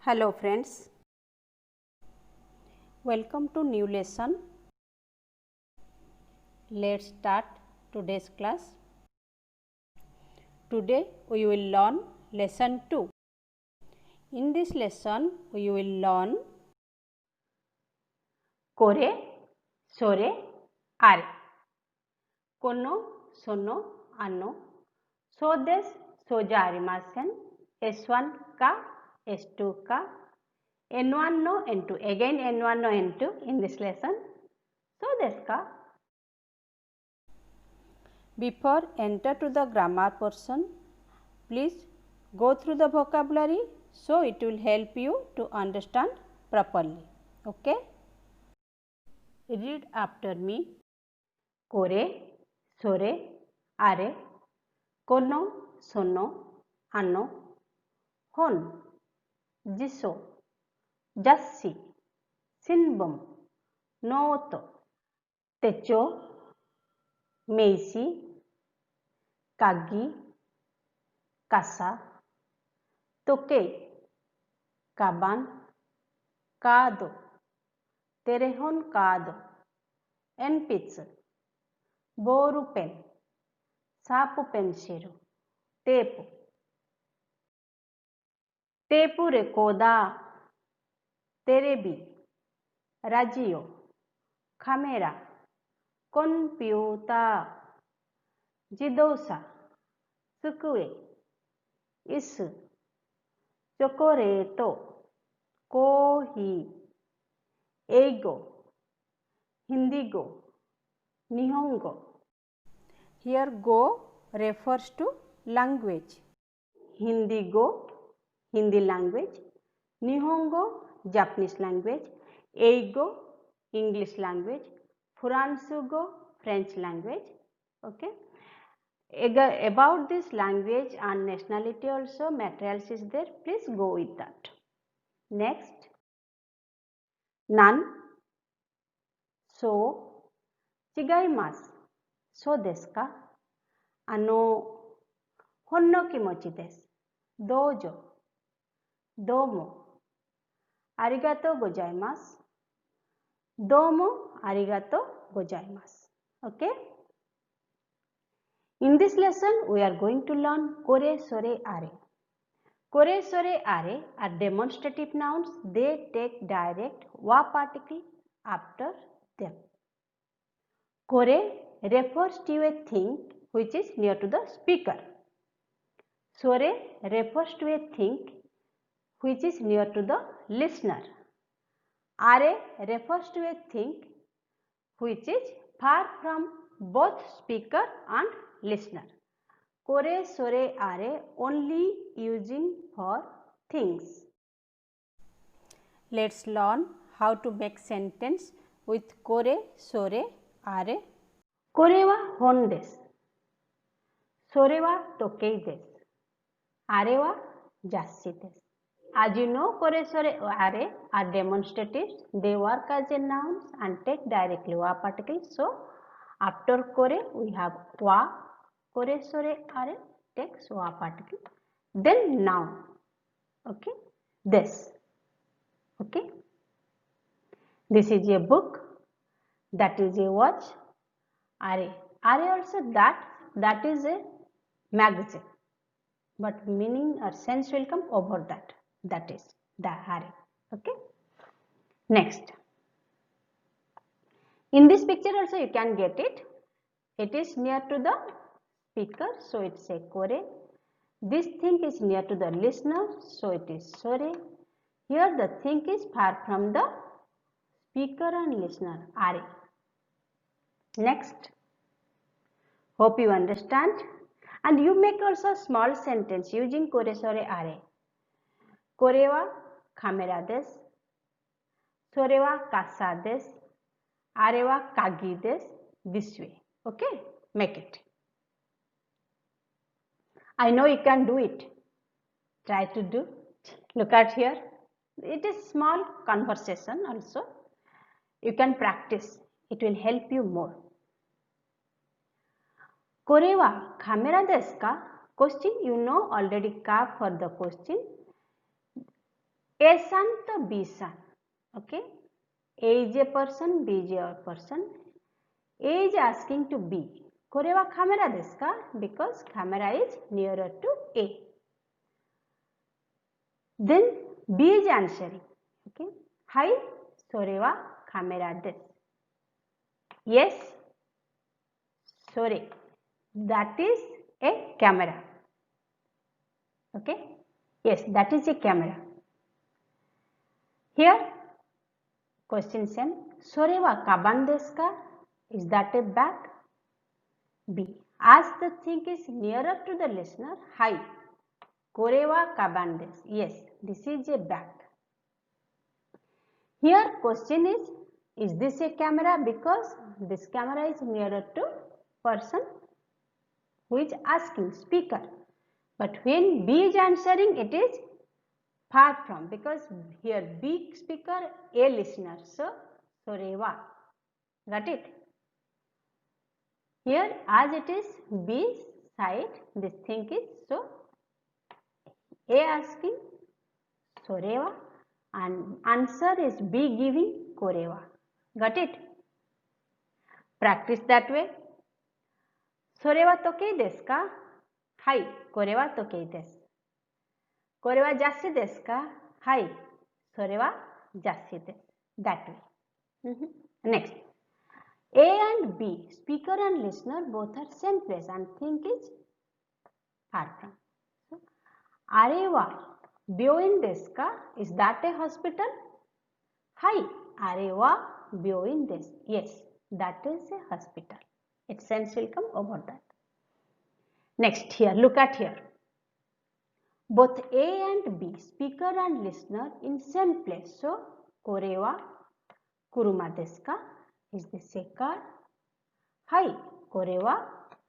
Hello friends, welcome to new lesson. Let's start today's class. Today we will learn lesson 2. In this lesson we will learn kore, sore, are, kono, sono, ano, sodes, soja arimasen, S1 ka, S2 ka, N1 no, N2, again N1 no, N2 in this lesson. So desu ka? Before enter to the grammar portion, please go through the vocabulary so it will help you to understand properly. Okay? Read after me. Kore, sore, are, kono, sono, ano, hon, jiso, jassi, sinbum, noto, techo, meisi, kagi, kasa, toke, kaban, kado, terehon kado, enpitsu, boru pen, sapu pensiru, tepu, tepu rekoda, terebi, radio, kamera, computer, jidosa, tsukue, isu, chocolate, coffee, eigo, hindigo, nihongo. Here go refers to language. Hindigo, Hindi language, nihongo, Japanese language, eigo, English language, Furansugo, French language. Okay. About this language and nationality also materials is there. Please go with that. Next, nan, so, chigaimasu. So desu ka? Honno kimochi desu. Dojo, domo, arigatou gozaimasu. Domo, arigatou gozaimasu. Okay? In this lesson, we are going to learn kore, sore, are. Kore, sore, are are demonstrative nouns. They take direct wa particle after them. Kore refers to a thing which is near to the speaker. Sore refers to a thing which is near to the listener. Are refers to a thing which is far from both speaker and listener. Kore, sore, are only using for things. Let's learn how to make sentence with kore, sore, are. Kore wa hon desu. Sore wa tokei desu. Are wa jassi desu. As you know, kore, sore, are demonstratives. They work as a nouns and take directly wa particle. So, after kore we have wa. Kore, sore, are takes wa particle. Then noun. Okay. This. Okay. This is a book. That is a watch. Are also that is a magazine. But meaning or sense will come over that. That is the are. Okay. Next. In this picture also you can get it. It is near to the speaker, so it's a kore. This thing is near to the listener, so it is sore. Here the thing is far from the speaker and listener, are. Next. Hope you understand. And you make also small sentence using kore, sore, are. Kore wa kamera desu. Sore wa kasa desu. Are wa kagi desu. This way. Okay? Make it. I know you can do it. Try to do. Look at here. It is small conversation also. You can practice. It will help you more. Kore wa kamera desu ka? Question, you know already ka for the question. A son to B son. Okay. A is a person, B is a person. A is asking to B. Kore wa camera desu ka? Because camera is nearer to A. Then B is answering. Okay. Hi, sore wa camera desu. Yes, sore. That is a camera. Okay. Yes, that is a camera. Here, question same. Sore wa kaban desu ka? Is that a bag? B. As the thing is nearer to the listener, hi. Kore wa kaban desu. Yes, this is a bag. Here, question is this a camera? Because this camera is nearer to person who is asking, speaker. But when B is answering, it is far from, because here B speaker, A listener. So, Soreva. Got it? Here, as it is B side, this thing is, so A asking Soreva and answer is B giving Koreva. Got it? Practice that way. Soreva tokei desu ka? Hai, kore wa tokei desu. Kore wa jassi desu ka? Hai, sore wa jassi desu. That way. Next. A and B, speaker and listener, both are same place and think is far from. So, are wa byoin desu ka? Is that a hospital? Hai, are wa byoin desu. Yes, that is a hospital. Its sense will come over that. Next, here, look at here. Both A and B, speaker and listener, in same place. So, kore wa kuruma desu ka? Is this a car? Hai, kore wa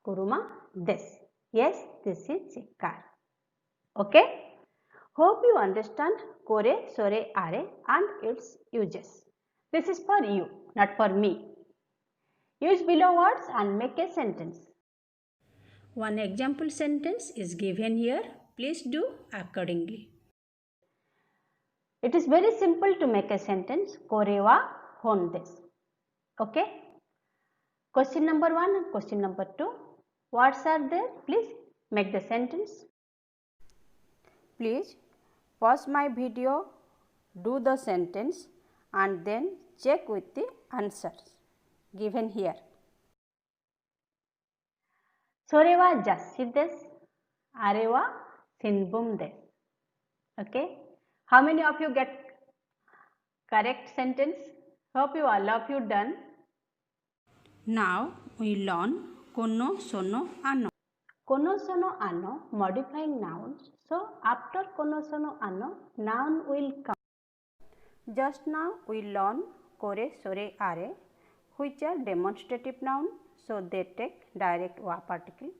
kuruma desu. Yes, this is a car. Okay? Hope you understand kore, sore, are and its uses. This is for you, not for me. Use below words and make a sentence. One example sentence is given here. Please do accordingly. It is very simple to make a sentence. Kore wa hon desu. Okay? Question number 1 and question number 2. Words are there. Please make the sentence. Please pause my video, do the sentence and then check with the answers given here. Sore wa jassi desu. Are wa shinbun desu. Okay. How many of you get correct sentence? Hope you all of you done. Now we learn kono, sono, ano. Kono, sono, ano, modifying nouns. So after kono, sono, ano, noun will come. Just now we learn kore, sore, are, which are demonstrative noun. So they take direct wa particle.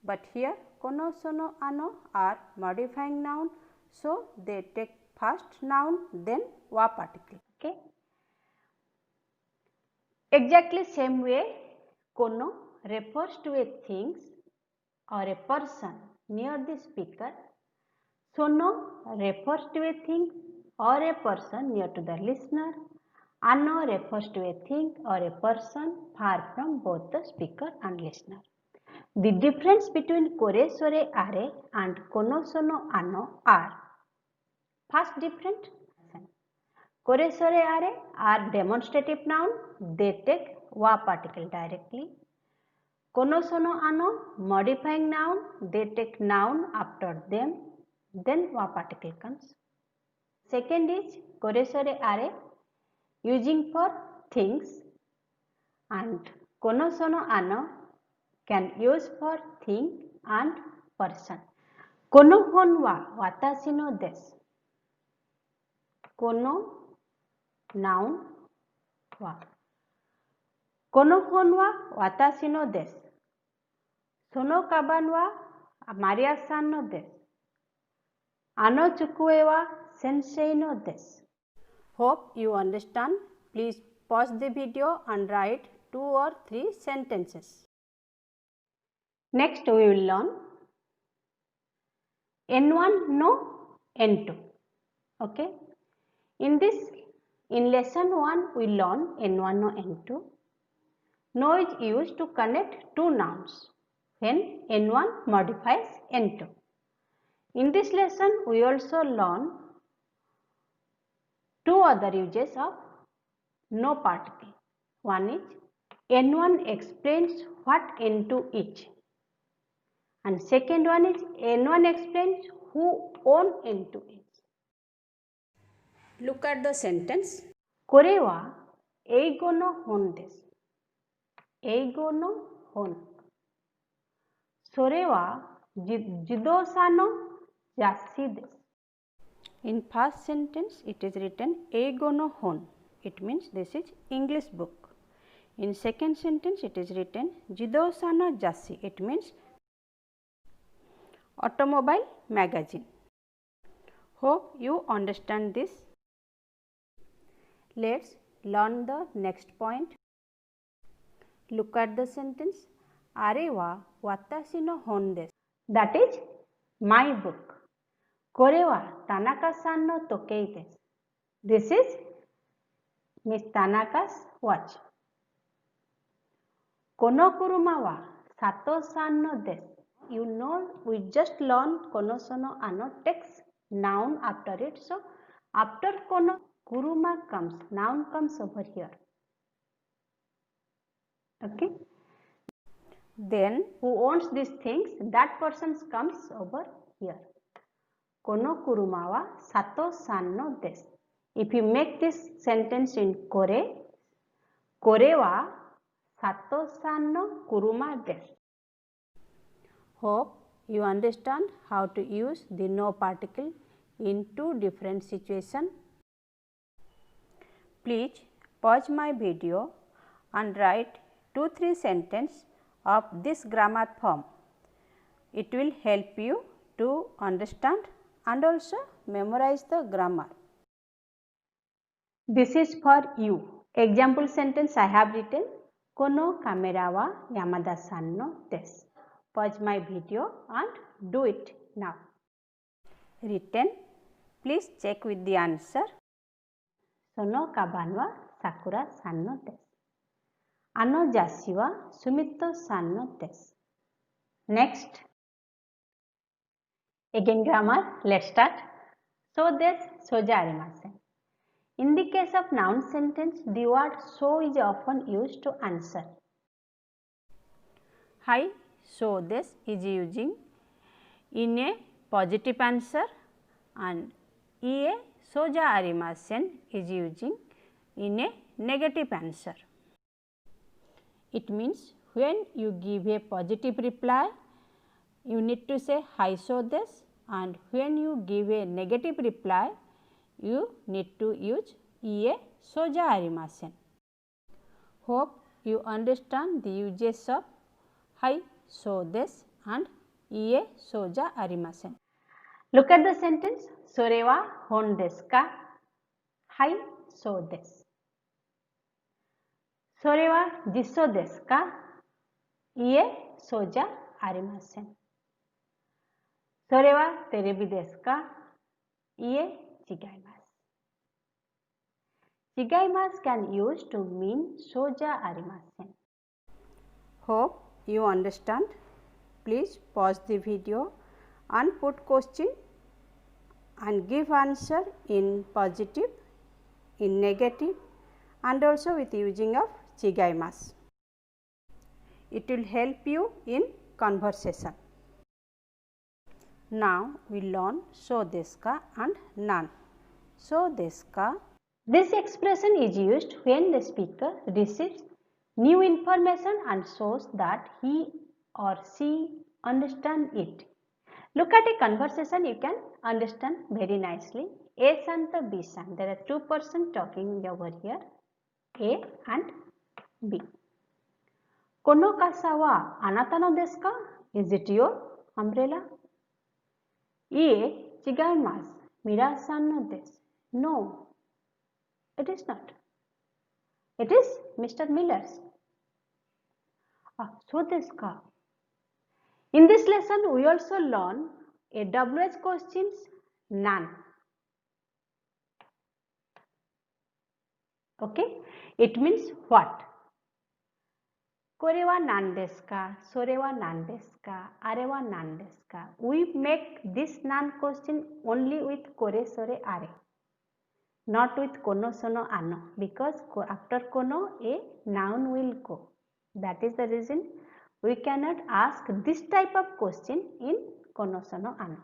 But here kono, sono, ano are modifying noun. So they take first noun then wa particle. Okay. Exactly same way, kono refers to a things or a person near the speaker. Sono refers to a thing or a person near to the listener. Ano refers to a thing or a person far from both the speaker and listener. The difference between kore, sore, are and kono, sono, ano are. First difference. Kore, sore, are demonstrative noun. They take wa particle directly. Kono, sono, ano modifying noun. They take noun after them. Then wa particle comes. Second is kore, sore, are using for things, and kono, sono, ano can use for thing and person. Kono hon wa watashi no desu. Kono noun wa. Kono hon wa watashi no desu. Sono kaban wa Maria-san no desu. Ano chukue wa sensei no desu. Hope you understand. Please pause the video and write 2 or 3 sentences. Next we will learn N1 no N2. Okay. In lesson 1 we learn N1 or N2. No is used to connect two nouns when N1 modifies N2. In this lesson we also learn two other uses of no particle. One is N1 explains what N2 is, and second one is N1 explains who own N2 is. Look at the sentence. Korewa eigo no hon desu. Eigo no hon. Sorewa jidosa no jassi desu. In first sentence it is written eigo no hon. It means this is English book. In second sentence it is written jidosa no jassi. It means automobile magazine. Hope you understand this. Let's learn the next point. Look at the sentence. Are wa watashi no hon desu. That is my book. Kore wa Tanaka-san no tokei desu. This is Miss Tanaka's watch. Kono kuruma wa Sato-san no desu. You know, we just learned kono sono ano takes noun after it. So after kono kuruma comes, noun comes over here. Okay. Then who owns these things, that person comes over here. Kono kuruma wa Sato-san no desu. If you make this sentence in kore, kore wa Sato-san no kuruma desu. Hope you understand how to use the no particle in two different situations. Please pause my video and write 2-3 sentences of this grammar form. It will help you to understand and also memorize the grammar. This is for you. Example sentence I have written. Kono kamera wa Yamada-san no desu. Pause my video and do it now. Written. Please check with the answer. Sono kaban wa Sakura-san no desu. Ano jassi wa Sumito-san no desu. Next. Again grammar. Let's start. So desu, soja arimasen. In the case of noun sentence, the word so is often used to answer. Hi, so this is using in a positive answer, and ie soja arimasen is using in a negative answer. It means when you give a positive reply, you need to say hi so this, and when you give a negative reply, you need to use ie soja arimasen. Hope you understand the uses of hi so this and ie soja arimasen. Look at the sentence. Sore wa hon desu ka? Hi so desu. Sore wa jiso desu ka? Ie soja arimasen. Sore wa terebi desu ka? Ie chigaimasu. Chigaimasu can use to mean soja arimasen. Hope you understand. Please pause the video and put question and give answer in positive, in negative, and also with using of chigaimasu. It will help you in conversation. Now we learn so desu ka and nan. So desu ka. This expression is used when the speaker receives new information and shows that he or she understand it. Look at a conversation, you can understand very nicely. A-san to B-san. There are two persons talking over here, A and B. Kono kasa wa anata no desu ka? Is it your umbrella? Ie chigaimasu. Mira-san no desu. No, it is not. It is Mr. Miller's. So desu ka. In this lesson, we also learn a WH questions nan. Okay, it means what? Korewa nan desu ka? Sorewa nan desu ka? Arewa nan desu ka? We make this nan question only with kore, sore, are, not with kono, sono, ano, because after kono a noun will go. That is the reason we cannot ask this type of question in kono, sono, ano.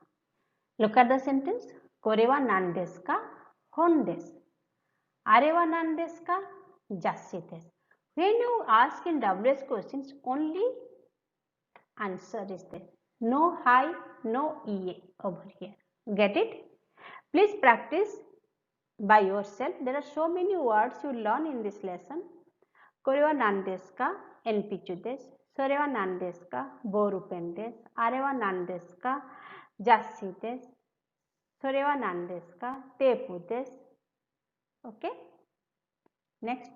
Look at the sentence. Korewa nan desu ka? Hon desu. Arewa nan desu ka? Jassi desu. When you ask in WH questions, only answer is there. No hi, no EA over here. Get it? Please practice by yourself. There are so many words you learn in this lesson. Korewa nan desu ka? NP2 desu. Sorewa nan desu ka? Borupen desu. Arewa nan desu ka? Jassi desu. Sorewa nan desu ka? Tepu desu. Okay? Next.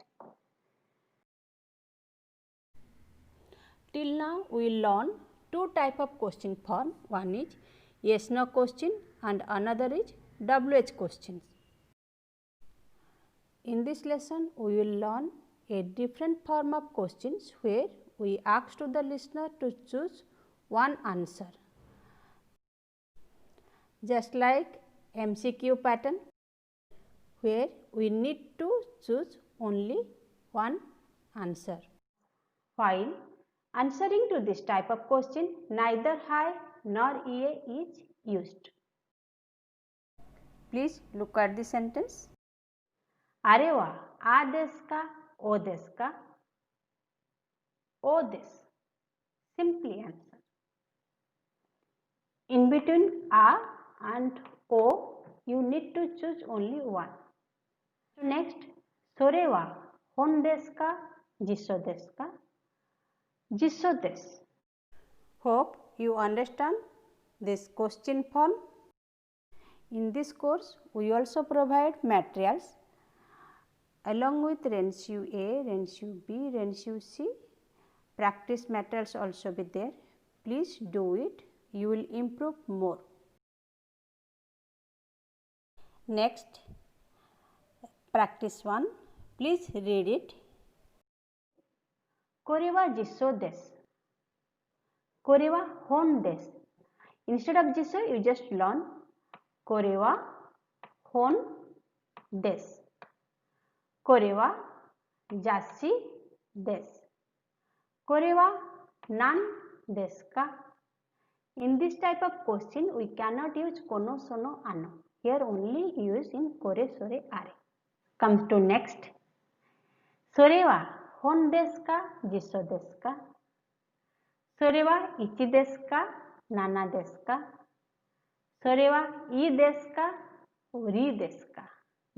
Till now we learn two type of question form. One is yes no question and another is WH questions. In this lesson we will learn a different form of questions where we ask to the listener to choose one answer. Just like MCQ pattern where we need to choose only one answer. While answering to this type of question, neither hi nor EA is used. Please look at the sentence. Arewa a desu ka? O desu ka? O desu. Simply answer. In between a and O, you need to choose only one. Next, sorewa hon desu ka? Jisso desu ka? Jisso desu. Hope you understand this question form. In this course, we also provide materials along with Renshu A, Renshu B, Renshu C. Practice materials also be there. Please do it. You will improve more. Next, practice 1. Please read it. Korewa jisso desu. Korewa hon desu. Instead of jisso, you just learn Korewa hon desu. Korewa jassi desu. Korewa nan desu ka? In this type of question, we cannot use kono, sono, ano. Here only use in kore, sore, are. Comes to next. Sorewa hon desu ka? Jisso desu ka? Sorewa ichi desu ka? Nana desu ka? Sorewa ii desu ka? Ri desu ka?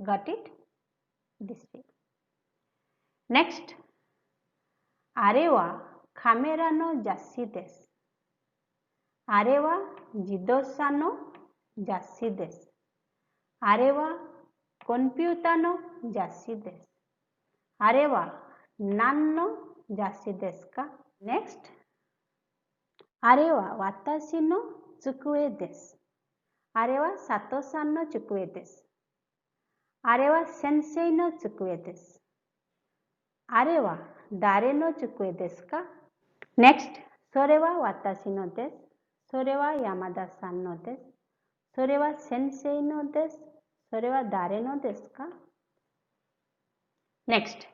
Got it? This way. Next. Arewa kamera no jassi desu. Arewa jidosha no jassi desu. Arewa computer no jassi desu. Arewa nan no jassi desu ka? Next. Arewa watashi no tsukue desu. Arewa Sato-san no tsukue desu. Arewa sensei no tsukue desu. Arewa dare no tsukue desu ka? Next. Sorewa watashi no desu. Sorewa Yamada-san no desu. Sorewa sensei no desu. Sorewa dare no desu ka? Next.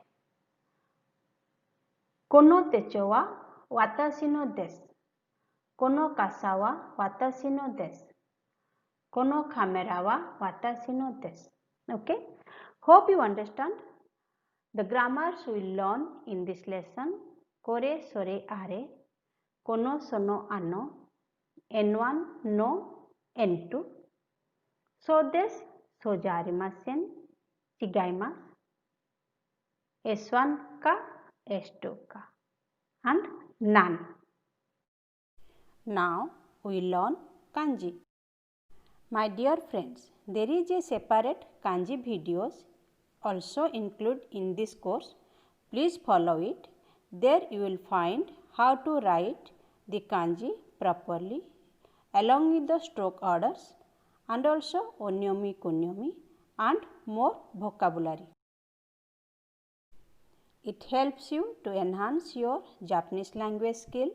Kono techo wa watashi no desu. Kono kasa wa watashi no desu. Kono camera wa watashi no desu. Okay. Hope you understand. The grammars we learn in this lesson. Kore, sore, are. Kono, sono, ano. N1, no. N2. So desu, so jarimasen. Chigaimasu. S1 ka, S2 ka. And nan. Now we learn kanji. My dear friends, there is a separate kanji videos also included in this course. Please follow it. There you will find how to write the kanji properly along with the stroke orders and also onyomi, kunyomi and more vocabulary. It helps you to enhance your Japanese language skill.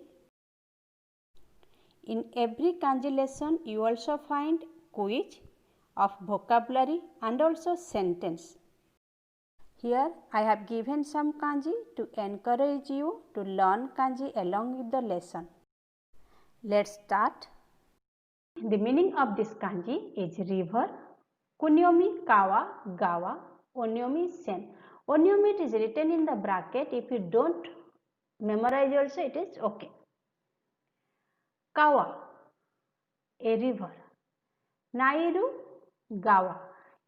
In every kanji lesson, you also find quiz of vocabulary and also sentence. Here I have given some kanji to encourage you to learn kanji along with the lesson. Let's start. The meaning of this kanji is river. Kunyomi kawa gawa, onyomi sen. Onyomi it is written in the bracket. If you don't memorize also it is okay. Kawa, a river. Nairu, gawa.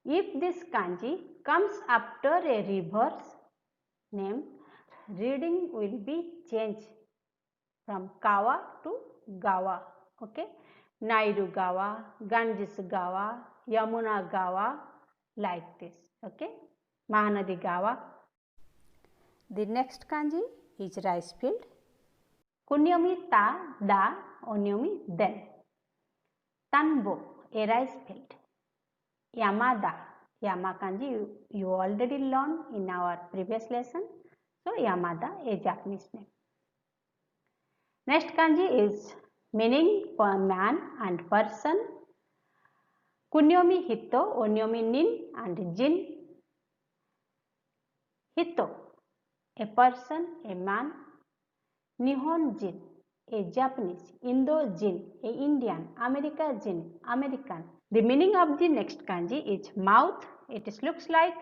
If this kanji comes after a river's name, reading will be changed from kawa to gawa. Okay. Nairu gawa, Ganges gawa, Yamuna gawa, like this. Okay. Mahanadi gawa. The next kanji is rice field. Kunyomi ta da, onyomi den. Tanbo, a rice field. Yamada, Yama kanji you already learned in our previous lesson. So Yamada, a Japanese name. Next kanji is meaning for man and person. Kunyomi hito, onyomi nin and jin. Hito, a person, a man. Nihon jin, a Japanese. Indo jin, a Indian. America jin, American. The meaning of the next kanji is mouth. It looks like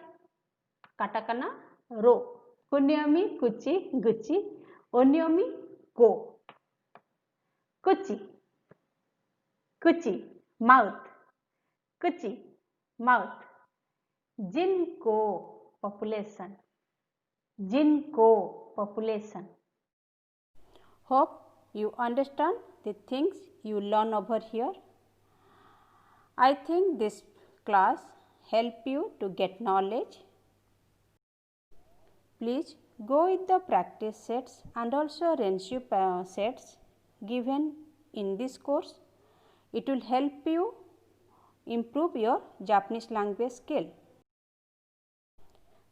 katakana ro. Kunyomi kuchi guchi, onyomi go. Kuchi, kuchi, mouth. Kuchi, mouth. Jinko, population. Jinko, population. Hope you understand the things you learn over here. I think this class help you to get knowledge. Please go with the practice sets and also Renshu sets given in this course. It will help you improve your Japanese language skill.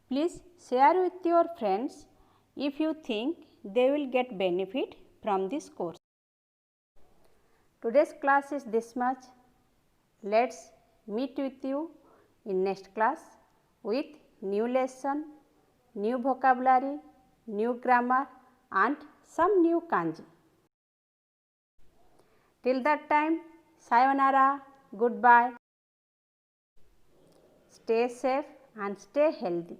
Please share with your friends if you think they will get benefit from this course. Today's class is this much. Let's meet with you in next class with new lesson, new vocabulary, new grammar and some new kanji. Till that time, sayonara, goodbye. Stay safe and stay healthy.